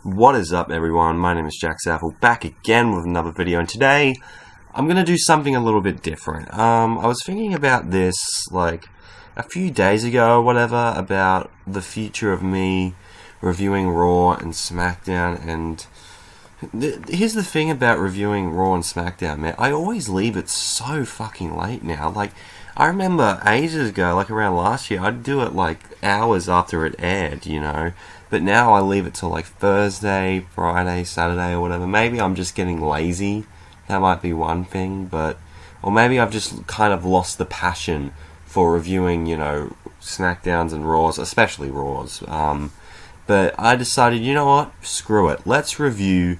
What is up, everyone? My name is Jack Saffel, back again with another video, and today I'm going to do something a little bit different. I was thinking about this, like, a few days ago or whatever, about the future of me reviewing Raw and SmackDown, and here's the thing about reviewing Raw and SmackDown, man. I always leave it so fucking late now. Like, I remember ages ago, like around last year, I'd do it like hours after it aired, you know. But now I leave it till like Thursday, Friday, Saturday or whatever. Maybe I'm just getting lazy. That might be one thing, or maybe I've just kind of lost the passion for reviewing, you know, SmackDowns and Raws, especially Raws. But I decided, you know what? Screw it. Let's review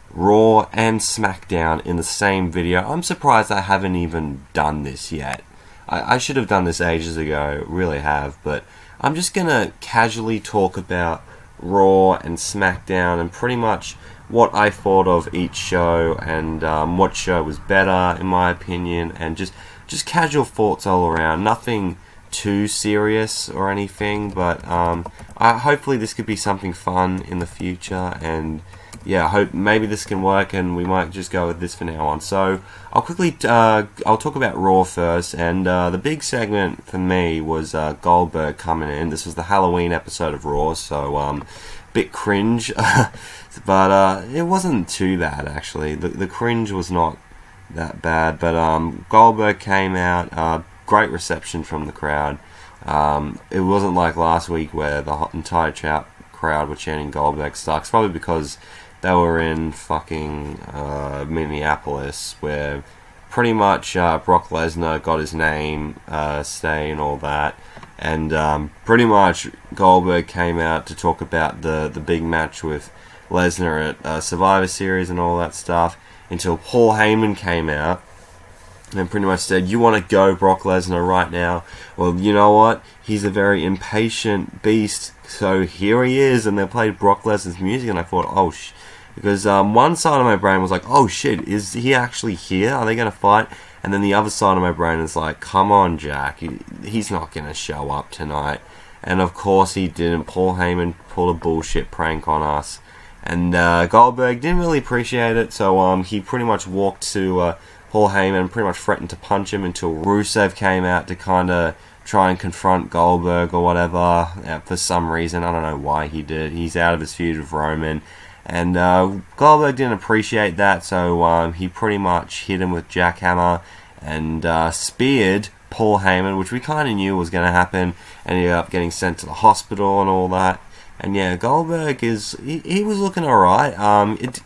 Raw and SmackDown in the same video. I'm surprised I haven't even done this yet. I should have done this ages ago, really have, but I'm just going to casually talk about Raw and SmackDown and pretty much what I thought of each show and what show was better in my opinion, and just casual thoughts all around. Nothing too serious or anything, but hopefully this could be something fun in the future, and yeah, I hope maybe this can work and we might just go with this from now on. So I'll quickly I'll talk about Raw first, and the big segment for me was Goldberg coming in. This was the Halloween episode of Raw, so bit cringe, but it wasn't too bad actually. The cringe was not that bad, but Goldberg came out, great reception from the crowd. It wasn't like last week where the entire crowd were chanting Goldberg sucks, probably because they were in fucking Minneapolis, where pretty much Brock Lesnar got his name stay and all that, and pretty much Goldberg came out to talk about the big match with Lesnar at Survivor Series and all that stuff, until Paul Heyman came out and pretty much said, "You want to go Brock Lesnar right now? Well, you know what? He's a very impatient beast, so here he is." And they played Brock Lesnar's music, and I thought, because one side of my brain was like, oh shit, is he actually here? Are they going to fight? And then the other side of my brain is like, come on, Jack, he's not going to show up tonight. And of course he didn't. Paul Heyman pulled a bullshit prank on us, and Goldberg didn't really appreciate it, so he pretty much walked to Paul Heyman, pretty much threatened to punch him, until Rusev came out to kind of try and confront Goldberg or whatever. For some reason, I don't know why he did. He's out of his feud with Roman, and Goldberg didn't appreciate that, so he pretty much hit him with jackhammer and speared Paul Heyman, which we kind of knew was going to happen, and he ended up getting sent to the hospital and all that. And yeah, Goldberg he was looking alright.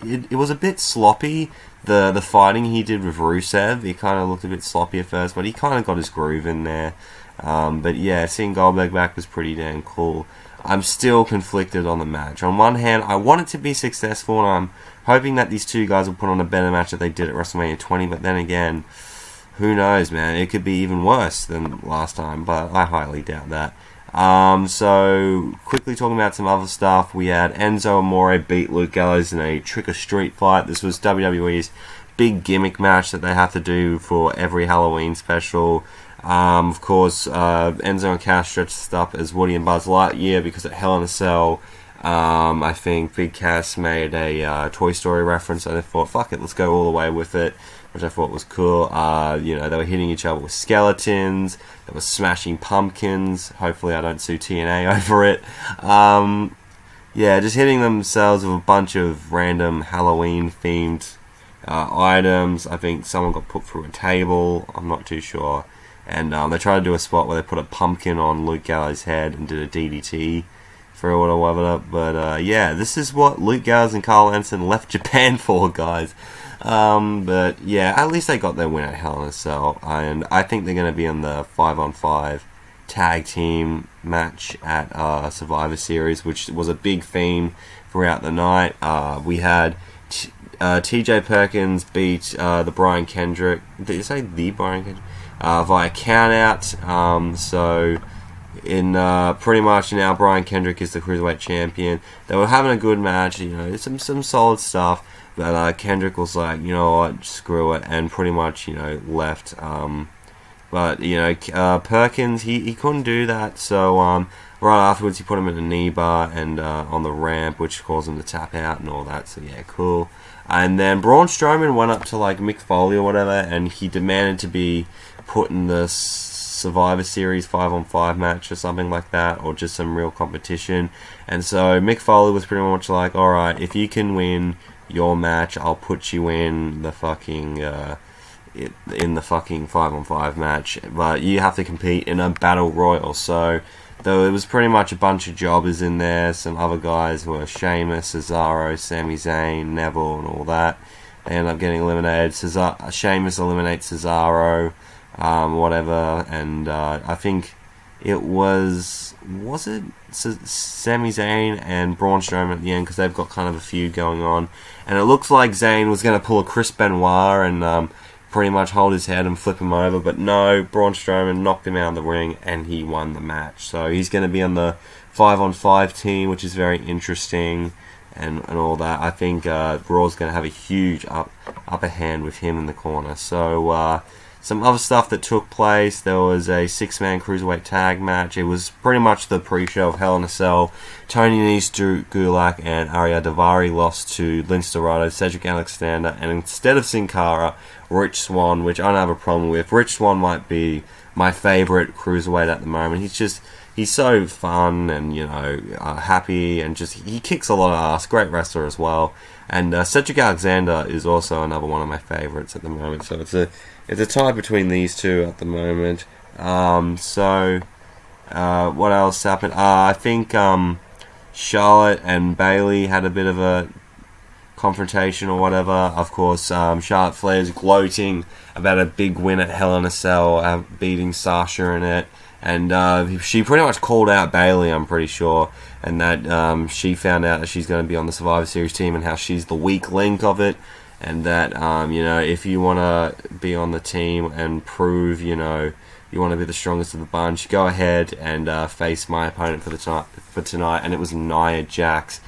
It was a bit sloppy, the fighting he did with Rusev. He kind of looked a bit sloppy at first, but he kind of got his groove in there. But yeah, seeing Goldberg back was pretty damn cool. I'm still conflicted on the match. On one hand, I want it to be successful, and I'm hoping that these two guys will put on a better match that they did at WrestleMania 20, but then again, who knows, man? It could be even worse than last time, but I highly doubt that. So, quickly talking about some other stuff, we had Enzo Amore beat Luke Gallows in a trick-or-street fight. This was WWE's big gimmick match that they have to do for every Halloween special. Of course, Enzo and Cass stretched up as Woody and Buzz Lightyear, because at Hell in a Cell, I think Big Cass made a Toy Story reference, and I thought, fuck it, let's go all the way with it, which I thought was cool. You know, they were hitting each other with skeletons, they were smashing pumpkins. Hopefully I don't sue TNA over it. Yeah, just hitting themselves with a bunch of random Halloween-themed items. I think someone got put through a table, I'm not too sure. And they tried to do a spot where they put a pumpkin on Luke Gallows' head and did a DDT for it or whatever. But yeah, this is what Luke Gallows and Carl Anderson left Japan for, guys. But yeah, at least they got their win at Hell in a Cell, and I think they're going to be in the 5-on-5 tag team match at Survivor Series, which was a big theme throughout the night. We had TJ Perkins beat the Brian Kendrick. Did you say the Brian Kendrick? Via countout. So in pretty much now Brian Kendrick is the Cruiserweight Champion. They were having a good match, you know, some solid stuff, but Kendrick was like, you know what, screw it, and pretty much, you know, left. But, Perkins, he couldn't do that, so right afterwards he put him in a knee bar and on the ramp, which caused him to tap out and all that, so yeah, cool. And then Braun Strowman went up to like Mick Foley or whatever, and he demanded to be put in the Survivor Series 5-on-5 match or something like that, or just some real competition. And so Mick Foley was pretty much like, alright, if you can win your match, I'll put you in the fucking 5-on-5 match, but you have to compete in a battle royal. So though it was pretty much a bunch of jobbers in there, some other guys were Sheamus, Cesaro, Sami Zayn, Neville, and all that. They end up getting eliminated. Sheamus eliminates Cesaro, whatever, and I think it was it Sami Zayn and Braun Strowman at the end, because they've got kind of a feud going on, and it looks like Zayn was going to pull a Chris Benoit and pretty much hold his head and flip him over, but no, Braun Strowman knocked him out of the ring and he won the match. So he's going to be on the 5-on-5 team, which is very interesting, and all that. I think Raw's going to have a huge upper hand with him in the corner. So some other stuff that took place, there was a 6-man cruiserweight tag match. It was pretty much the pre-show of Hell in a Cell. Tony Nese, Drew Gulak, and Arya Daivari lost to Lince Dorado, Cedric Alexander, and instead of Sin Cara, Rich Swann, which I don't have a problem with. Rich Swann might be my favourite cruiserweight at the moment. He's so fun and, happy, and he kicks a lot of ass. Great wrestler as well. And Cedric Alexander is also another one of my favourites at the moment. So it's a tie between these two at the moment. What else happened? I think Charlotte and Bayley had a bit of a confrontation or whatever. Of course, Charlotte Flair's gloating about a big win at Hell in a Cell, beating Sasha in it. And she pretty much called out Bayley, I'm pretty sure, and that she found out that she's going to be on the Survivor Series team and how she's the weak link of it, and that, if you want to be on the team and prove, you want to be the strongest of the bunch, go ahead and face my opponent for tonight, and it was Nia Jax.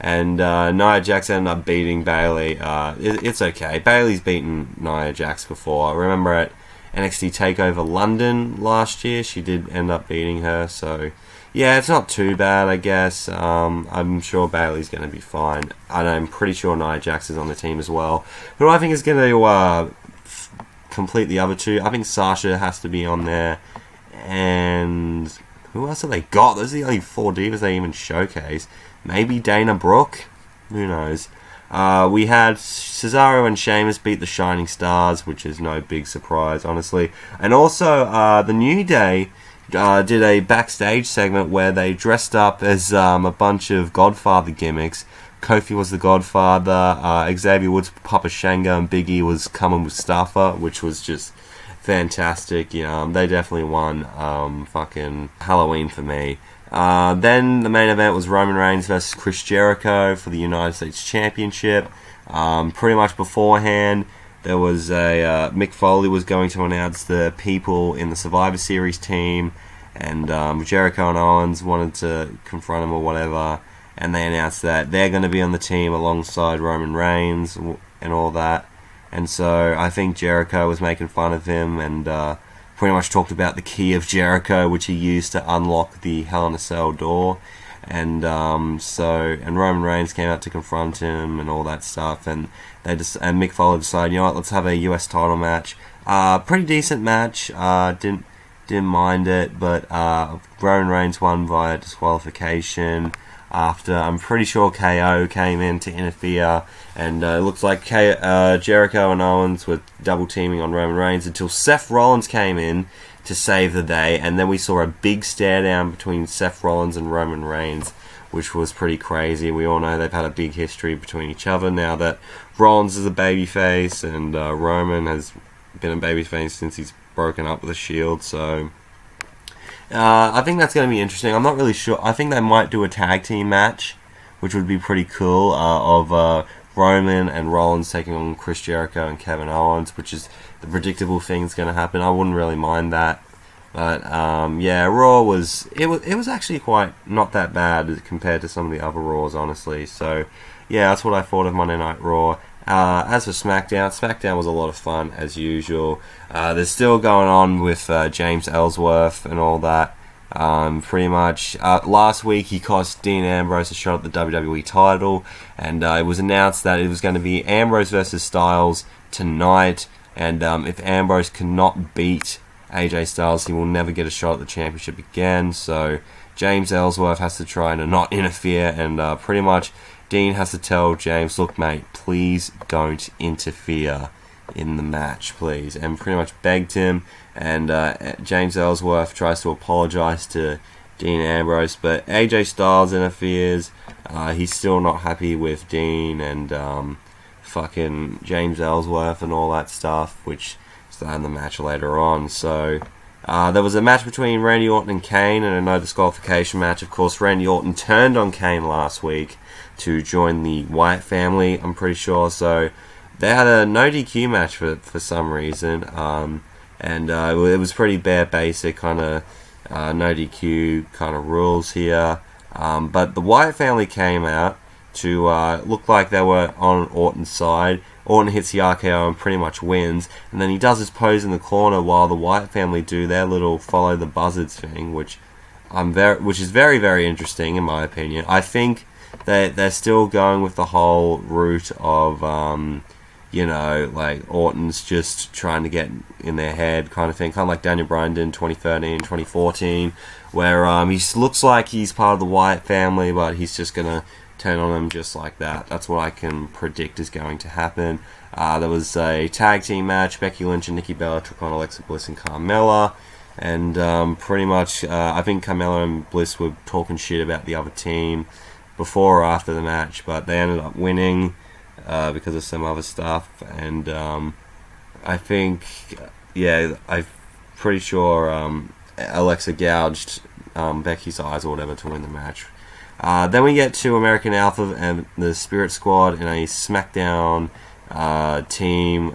And Nia Jax ended up beating Bayley. It's okay. Bayley's beaten Nia Jax before. I remember at NXT TakeOver London last year, she did end up beating her. So, yeah, it's not too bad, I guess. I'm sure Bayley's going to be fine. And I'm pretty sure Nia Jax is on the team as well. Who I think is going to complete the other two. I think Sasha has to be on there. And who else have they got? Those are the only 4 divas they even showcase. Maybe Dana Brooke? Who knows? We had Cesaro and Sheamus beat the Shining Stars, which is no big surprise, honestly. And also, the New Day did a backstage segment where they dressed up as a bunch of Godfather gimmicks. Kofi was the Godfather, Xavier Woods, Papa Shango, and Big E was Kamen Mustafa, which was just fantastic. They definitely won fucking Halloween for me. Then the main event was Roman Reigns versus Chris Jericho for the United States Championship. Pretty much beforehand, there was Mick Foley was going to announce the people in the Survivor Series team, and Jericho and Owens wanted to confront him or whatever, and they announced that they're going to be on the team alongside Roman Reigns and all that. And so I think Jericho was making fun of him and pretty much talked about the key of Jericho, which he used to unlock the Hell in a Cell door. And and Roman Reigns came out to confront him and all that stuff. And and Mick Foley decided, let's have a US title match. Pretty decent match. Didn't mind it, but Roman Reigns won via disqualification. After, I'm pretty sure KO came in to interfere, and it looks like Jericho and Owens were double teaming on Roman Reigns until Seth Rollins came in to save the day, and then we saw a big stare down between Seth Rollins and Roman Reigns, which was pretty crazy. We all know they've had a big history between each other now that Rollins is a babyface and Roman has been a babyface since he's broken up with the Shield, so I think that's going to be interesting. I'm not really sure. I think they might do a tag team match, which would be pretty cool, of Roman and Rollins taking on Chris Jericho and Kevin Owens, which is the predictable thing that's going to happen. I wouldn't really mind that. But, Raw was actually quite not that bad compared to some of the other Raws, honestly. So, yeah, that's what I thought of Monday Night Raw. As for SmackDown was a lot of fun as usual. They're still going on with James Ellsworth and all that. Pretty much last week he cost Dean Ambrose a shot at the WWE title, and it was announced that it was going to be Ambrose versus Styles tonight, and if Ambrose cannot beat AJ Styles, he will never get a shot at the championship again. So James Ellsworth has to try to not interfere, and pretty much Dean has to tell James, look mate, please don't interfere in the match, please, and pretty much begged him. And James Ellsworth tries to apologize to Dean Ambrose, but AJ Styles interferes. He's still not happy with Dean and fucking James Ellsworth and all that stuff, which started the match later on. So there was a match between Randy Orton and Kane, and a no disqualification match. Of course, Randy Orton turned on Kane last week to join the Wyatt family, I'm pretty sure. So they had a no DQ match for some reason, and it was pretty bare basic kind of no DQ kind of rules here. But the Wyatt family came out to look like they were on Orton's side. Orton hits the RKO and pretty much wins, and then he does his pose in the corner while the Wyatt family do their little follow the buzzards thing, which is very, very interesting in my opinion. I think that they're still going with the whole route of like Orton's just trying to get in their head kind of thing, kind of like Daniel Bryan did in 2013, 2014, where he looks like he's part of the Wyatt family, but he's just gonna turn on them just like that. That's what I can predict is going to happen. There was a tag team match. Becky Lynch and Nikki Bella took on Alexa Bliss and Carmella, and pretty much I think Carmella and Bliss were talking shit about the other team before or after the match, but they ended up winning because of some other stuff. And I think, I'm pretty sure Alexa gouged Becky's eyes or whatever to win the match. Then we get to American Alpha and the Spirit Squad in a SmackDown team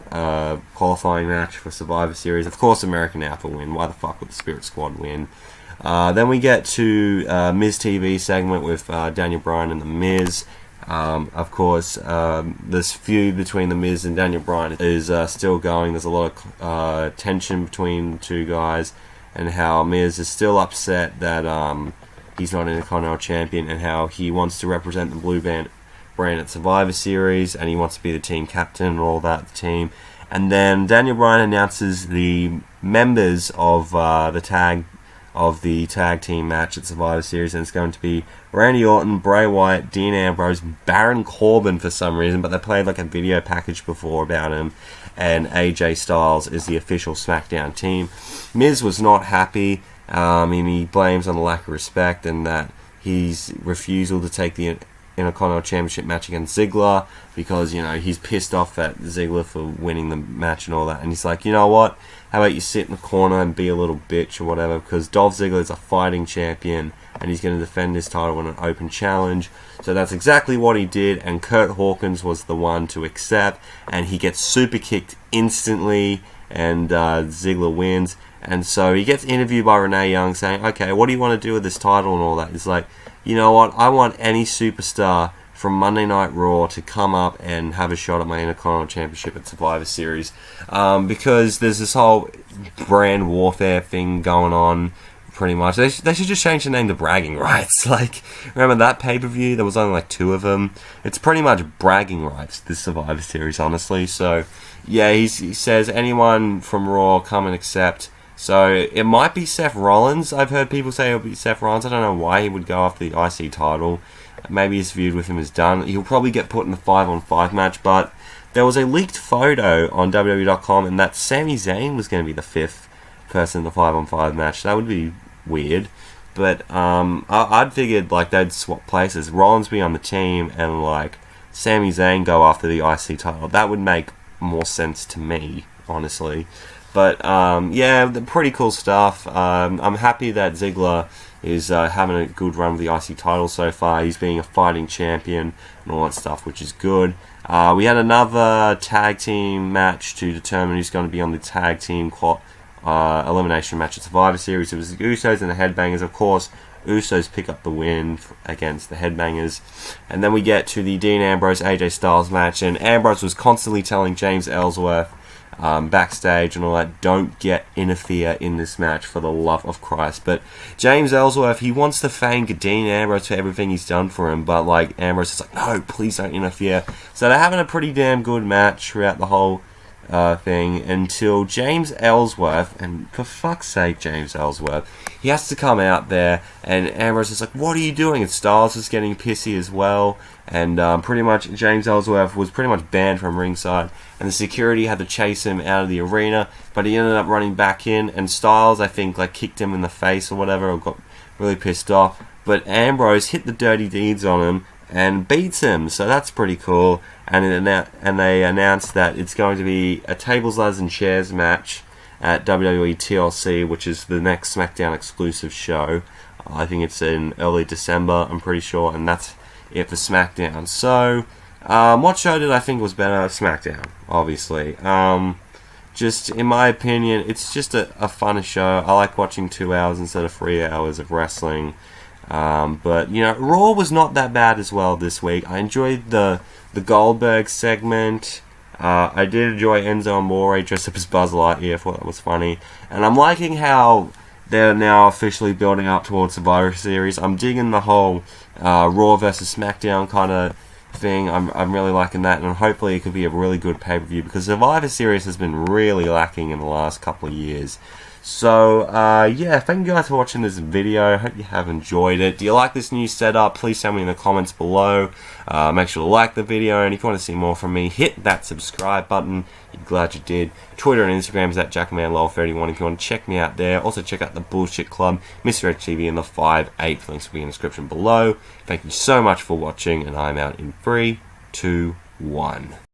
qualifying match for Survivor Series. Of course, American Alpha win. Why the fuck would the Spirit Squad win? Then we get to Miz TV segment with Daniel Bryan and The Miz. Of course, this feud between The Miz and Daniel Bryan is still going. There's a lot of tension between the two guys, and how Miz is still upset that he's not Intercontinental Champion, and how he wants to represent the Blue Brand at Survivor Series, and he wants to be the team captain and all that, the team. And then Daniel Bryan announces the members of the tag team match at Survivor Series, and it's going to be Randy Orton, Bray Wyatt, Dean Ambrose, Baron Corbin for some reason, but they played like a video package before about him, and AJ Styles is the official SmackDown team. Miz was not happy. He blames on the lack of respect and that his refusal to take the Intercontinental Championship match against Ziggler, because, he's pissed off at Ziggler for winning the match and all that. And he's like, you know what? How about you sit in the corner and be a little bitch or whatever, because Dolph Ziggler is a fighting champion and he's going to defend his title in an open challenge. So that's exactly what he did, and Kurt Hawkins was the one to accept, and he gets super kicked instantly, and Ziggler wins. And so he gets interviewed by Renee Young saying, okay, what do you want to do with this title and all that? He's like, you know what, I want any superstar from Monday Night Raw to come up and have a shot at my Intercontinental Championship at Survivor Series, because there's this whole brand warfare thing going on, pretty much. They should just change the name to Bragging Rights. Like, remember that pay-per-view? There was only like 2 of them. It's pretty much Bragging Rights, this Survivor Series, honestly. So, yeah, he says anyone from Raw come and accept. So it might be Seth Rollins. I've heard people say it'll be Seth Rollins. I don't know why he would go after the IC title. Maybe his feud with him is done. He'll probably get put in the 5-on-5 match, but there was a leaked photo on WWE.com, and that Sami Zayn was going to be the 5th person in the 5-on-5 match. That would be weird. But I'd figured like they'd swap places. Rollins be on the team, and like Sami Zayn go after the IC title. That would make more sense to me, honestly. But yeah, pretty cool stuff. I'm happy that Ziggler is having a good run with the IC title so far. He's being a fighting champion and all that stuff, which is good. We had another tag team match to determine who's going to be on the tag team elimination match at Survivor Series. It was the Usos and the Headbangers. Of course, Usos pick up the win against the Headbangers. And then we get to the Dean Ambrose AJ Styles match, and Ambrose was constantly telling James Ellsworth backstage and all that, don't interfere in this match for the love of Christ. But James Ellsworth, he wants to thank Dean Ambrose for everything he's done for him, but like Ambrose is like, no, please don't interfere. So they're having a pretty damn good match throughout the whole thing until James Ellsworth, and for fuck's sake, James Ellsworth, he has to come out there, and Ambrose is like, what are you doing? And Styles is getting pissy as well, and pretty much James Ellsworth was pretty much banned from ringside, and the security had to chase him out of the arena, but he ended up running back in, and Styles, I think, like kicked him in the face or whatever, or got really pissed off, but Ambrose hit the dirty deeds on him and beats him, so that's pretty cool. And they announced that it's going to be a tables, ladders, and chairs match at WWE TLC, which is the next SmackDown exclusive show. I think it's in early December, I'm pretty sure, and that's it for SmackDown. So, what show did I think was better? SmackDown, obviously. Just, in my opinion, it's just a funner show. I like watching 2 hours instead of 3 hours of wrestling. But, you know, Raw was not that bad as well this week. I enjoyed the Goldberg segment. I did enjoy Enzo Amore dressed up as Buzz Lightyear. I thought that was funny. And I'm liking how they're now officially building up towards Survivor Series. I'm digging the whole Raw versus SmackDown kind of thing. I'm really liking that, and hopefully it could be a really good pay-per-view, because Survivor Series has been really lacking in the last couple of years. So, yeah, thank you guys for watching this video. I hope you have enjoyed it. Do you like this new setup? Please tell me in the comments below. Make sure to like the video, and if you want to see more from me, hit that subscribe button. You're glad you did. Twitter and Instagram is at JackmanLol31 if you want to check me out there. Also, check out the Bullshit Club, Mr. HTV, and the 5/8. Links will be in the description below. Thank you so much for watching, and I'm out in 3, 2, 1.